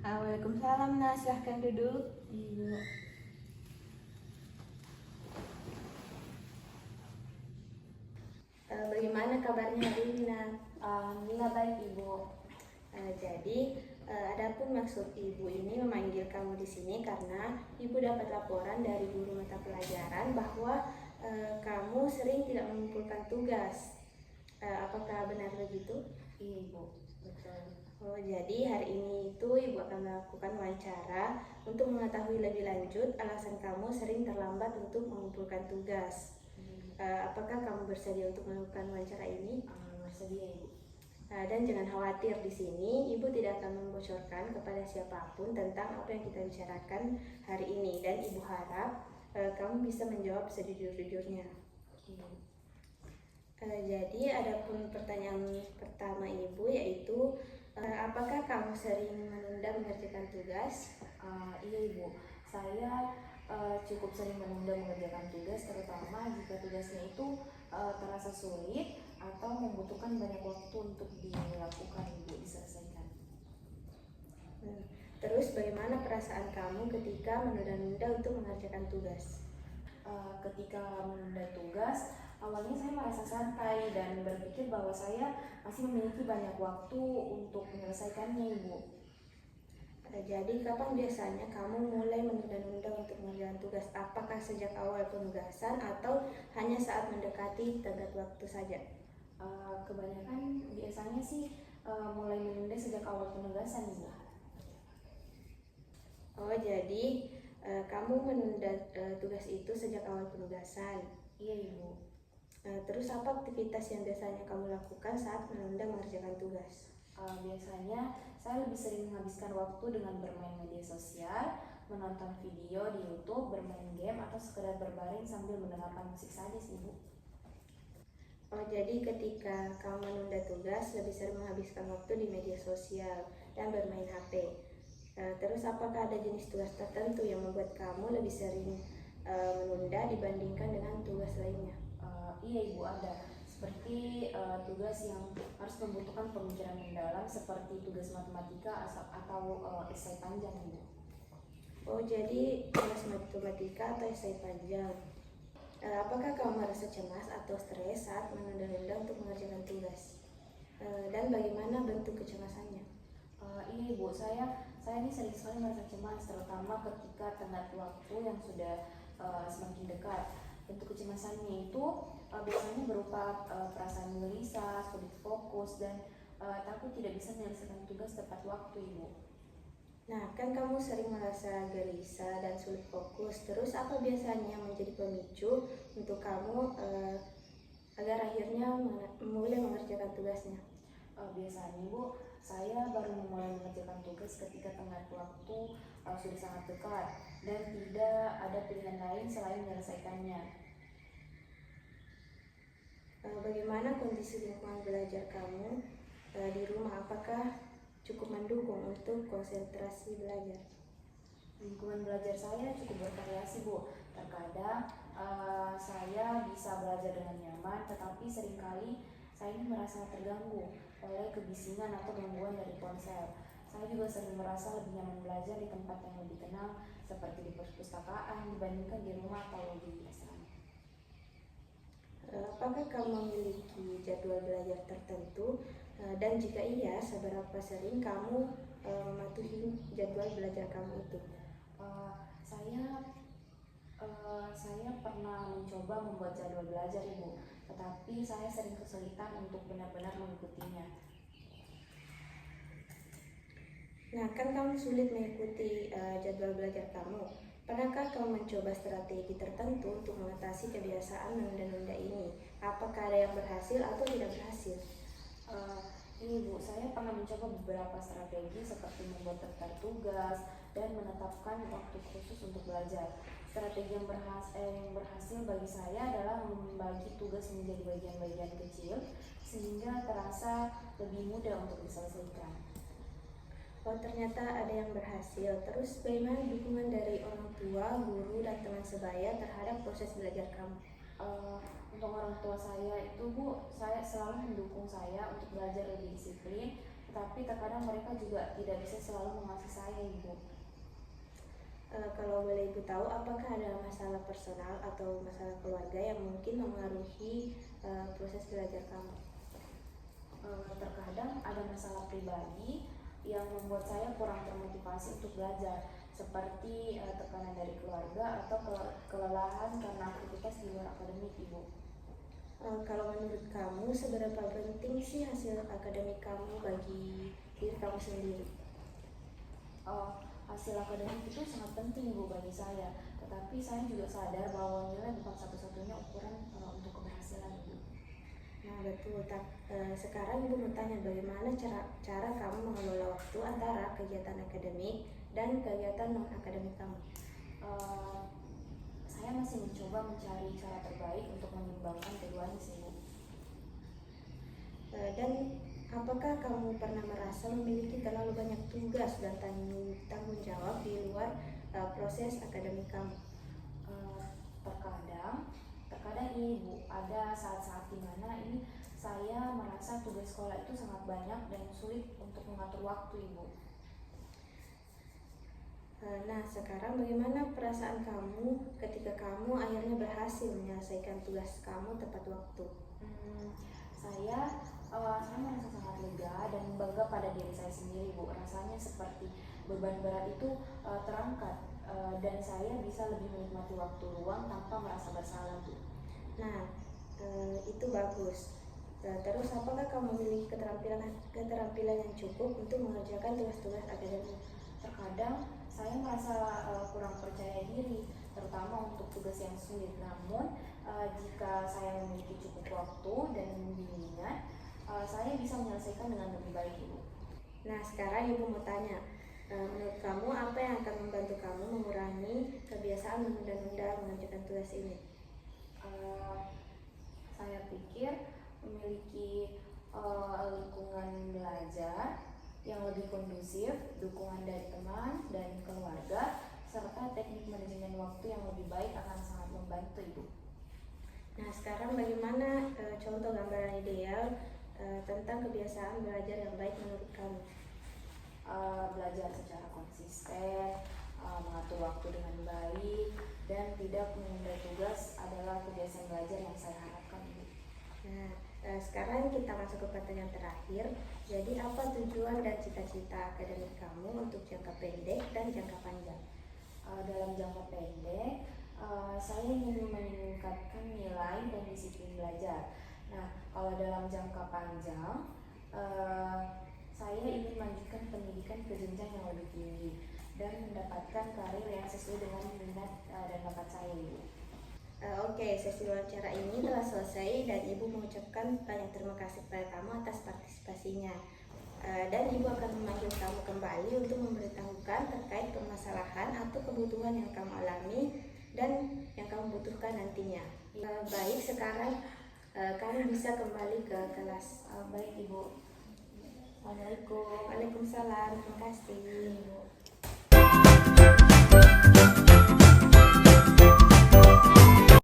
Waalaikumsalam, Nah. Silahkan duduk. Ibu. Bagaimana kabarnya hari ini, Nah? Alhamdulillah baik, Ibu. Adapun maksud Ibu ini memanggil kamu di sini karena Ibu dapat laporan dari guru mata pelajaran bahwa kamu sering tidak mengumpulkan tugas. Apakah benar begitu? Iya, Ibu. Betul. Oh, jadi hari ini itu Ibu akan melakukan wawancara untuk mengetahui lebih lanjut alasan kamu sering terlambat untuk mengumpulkan tugas. Apakah kamu bersedia untuk melakukan wawancara ini? Bersedia, Ibu. Dan jangan khawatir, di sini Ibu tidak akan membocorkan kepada siapapun tentang apa yang kita bicarakan hari ini, dan Ibu harap kamu bisa menjawab sejujur-jujurnya. Jadi adapun pertanyaan pertama Ibu yaitu apakah kamu sering menunda mengerjakan tugas? Iya, Ibu. Saya cukup sering menunda mengerjakan tugas, terutama jika tugasnya itu terasa sulit atau membutuhkan banyak waktu untuk dilakukan, Ibu, diselesaikan. Terus bagaimana perasaan kamu ketika menunda-nunda untuk mengerjakan tugas? Ketika menunda tugas, awalnya saya merasa santai dan berpikir bahwa saya masih memiliki banyak waktu untuk menyelesaikannya, Ibu. Jadi kapan biasanya kamu mulai menunda-nunda untuk mengerjakan tugas? Apakah sejak awal penugasan atau hanya saat mendekati tenggat waktu saja? Kebanyakan biasanya sih mulai menunda sejak awal penugasan, Ibu. Oh, jadi kamu menunda tugas itu sejak awal penugasan? Iya, Ibu. Terus apa aktivitas yang biasanya kamu lakukan saat menunda mengerjakan tugas? Biasanya saya lebih sering menghabiskan waktu dengan bermain media sosial, menonton video di YouTube, bermain game, atau sekedar berbaring sambil mendengarkan musik saja sih, Ibu. Oh, jadi ketika kamu menunda tugas lebih sering menghabiskan waktu di media sosial dan bermain HP. Terus apakah ada jenis tugas tertentu yang membuat kamu lebih sering menunda dibandingkan dengan tugas lainnya? Iya, Ibu, ada. Seperti tugas yang harus membutuhkan pemikiran mendalam seperti tugas matematika atau esai panjang, Ibu. Oh, jadi tugas matematika atau esai panjang. Apakah kamu merasa cemas atau stres saat menunda-nunda untuk mengerjakan tugas? Dan bagaimana bentuk kecemasannya? Iya, Ibu, saya ini sering sekali merasa cemas, terutama ketika tenggat waktu yang sudah semakin dekat. Bentuk kecemasannya itu biasanya berupa perasaan gelisah, sulit fokus, dan takut tidak bisa menyelesaikan tugas tepat waktu, Ibu. Nah, kan kamu sering merasa gelisah dan sulit fokus. Terus apa biasanya yang menjadi pemicu untuk kamu agar akhirnya mulai mengerjakan tugasnya? Biasanya, Ibu, saya baru memulai mengerjakan tugas ketika tenggat waktu sudah sangat dekat dan tidak ada pilihan lain selain menyelesaikannya. Bagaimana kondisi lingkungan belajar kamu di rumah? Apakah cukup mendukung untuk konsentrasi belajar? Lingkungan belajar saya cukup bervariasi, Bu. Terkadang saya bisa belajar dengan nyaman, tetapi seringkali saya ini merasa terganggu oleh kebisingan atau gangguan dari ponsel. Saya juga sering merasa lebih nyaman belajar di tempat yang lebih tenang, seperti di perpustakaan, dibandingkan di rumah atau di asrama. Apakah kamu memiliki jadwal belajar tertentu? Dan jika iya, seberapa sering kamu mematuhi jadwal belajar kamu itu? Saya pernah mencoba membuat jadwal belajar, Ibu, tetapi saya sering kesulitan untuk benar-benar mengikutinya. Nah, kan kamu sulit mengikuti jadwal belajar kamu. Pernahkah kamu mencoba strategi tertentu untuk mengatasi kebiasaan menunda-nunda ini? Apakah ada yang berhasil atau tidak berhasil? Ini, Bu, saya pernah mencoba beberapa strategi seperti membuat daftar tugas dan menetapkan waktu khusus untuk belajar. Strategi yang berhasil bagi saya adalah membagi tugas menjadi bagian-bagian kecil sehingga terasa lebih mudah untuk diselesaikan. Oh, ternyata ada yang berhasil. Terus bagaimana dukungan dari orang tua, guru, dan teman sebaya terhadap proses belajar kamu? Untuk orang tua saya itu Bu, saya selalu mendukung saya untuk belajar lebih disiplin, tetapi terkadang mereka juga tidak bisa selalu mengasihi saya Ibu. Kalau boleh Ibu tahu, apakah ada masalah personal atau masalah keluarga yang mungkin memengaruhi proses belajar kamu? Terkadang ada masalah pribadi yang membuat saya kurang termotivasi untuk belajar, seperti tekanan dari keluarga atau kelelahan karena aktivitas di luar akademik Ibu. Kalau menurut kamu, seberapa penting sih hasil akademik kamu bagi diri kamu sendiri? Hasil akademik itu sangat penting Ibu bagi saya, tetapi saya juga sadar bahwa nilai bukan satu-satunya ukuran untuk keberhasilan Ibu. Nah betul, sekarang Ibu mau tanya bagaimana cara kamu mengelola waktu antara kegiatan akademik dan kegiatan non-akademik kamu? Saya masih mencoba mencari cara terbaik untuk menyeimbangkan keduanya sih Bu. Dan apakah kamu pernah merasa memiliki terlalu banyak tugas dan tanggung jawab di luar proses akademik kamu? Terkadang ini Bu, ada saat-saat dimana ini saya merasa tugas sekolah itu sangat banyak dan sulit untuk mengatur waktu Ibu. Nah sekarang bagaimana perasaan kamu ketika kamu akhirnya berhasil menyelesaikan tugas kamu tepat waktu? Saya merasa sangat lega dan bangga pada diri saya sendiri Bu. Rasanya seperti beban berat itu terangkat dan saya bisa lebih menikmati waktu luang tanpa merasa bersalah Bu. Nah itu bagus. Terus apakah kamu memiliki keterampilan yang cukup untuk mengerjakan tugas-tugas akademik? Terkadang saya merasa kurang percaya diri, terutama untuk tugas yang sulit. Namun jika saya memiliki cukup waktu dan bimbingan, saya bisa menyelesaikan dengan lebih baik Ibu. Nah sekarang Ibu mau tanya, menurut kamu apa yang akan membantu kamu mengurangi kebiasaan menunda-nunda mengerjakan tugas ini? Saya pikir memiliki lingkungan belajar yang lebih kondusif, dukungan dari teman dan keluarga, serta teknik manajemen waktu yang lebih baik akan sangat membantu Ibu. Nah sekarang bagaimana contoh gambaran ideal tentang kebiasaan belajar yang baik menurut kamu? Belajar secara konsisten, mengatur waktu dengan baik, dan tidak menunda tugas adalah kebiasaan belajar yang saya harapkan Ibu. Nah sekarang kita masuk ke pertanyaan terakhir. Jadi apa tujuan dan cita-cita akademik kamu untuk jangka pendek dan jangka panjang? Dalam jangka pendek, saya ingin meningkatkan nilai dan disiplin belajar. Nah, kalau dalam jangka panjang, saya ingin melanjutkan pendidikan ke jenjang yang lebih tinggi dan mendapatkan karir yang sesuai dengan minat dan bakat saya Ibu. Oke, sesi wawancara ini telah selesai dan Ibu mengucapkan banyak terima kasih kepada kamu atas partisipasinya. Dan Ibu akan memanggil kamu kembali untuk memberitahukan terkait permasalahan atau kebutuhan yang kamu alami dan yang kamu butuhkan nantinya. Baik, sekarang kamu bisa kembali ke kelas. Baik Ibu. Assalamualaikum. Waalaikumsalam, terima kasih. Ibu.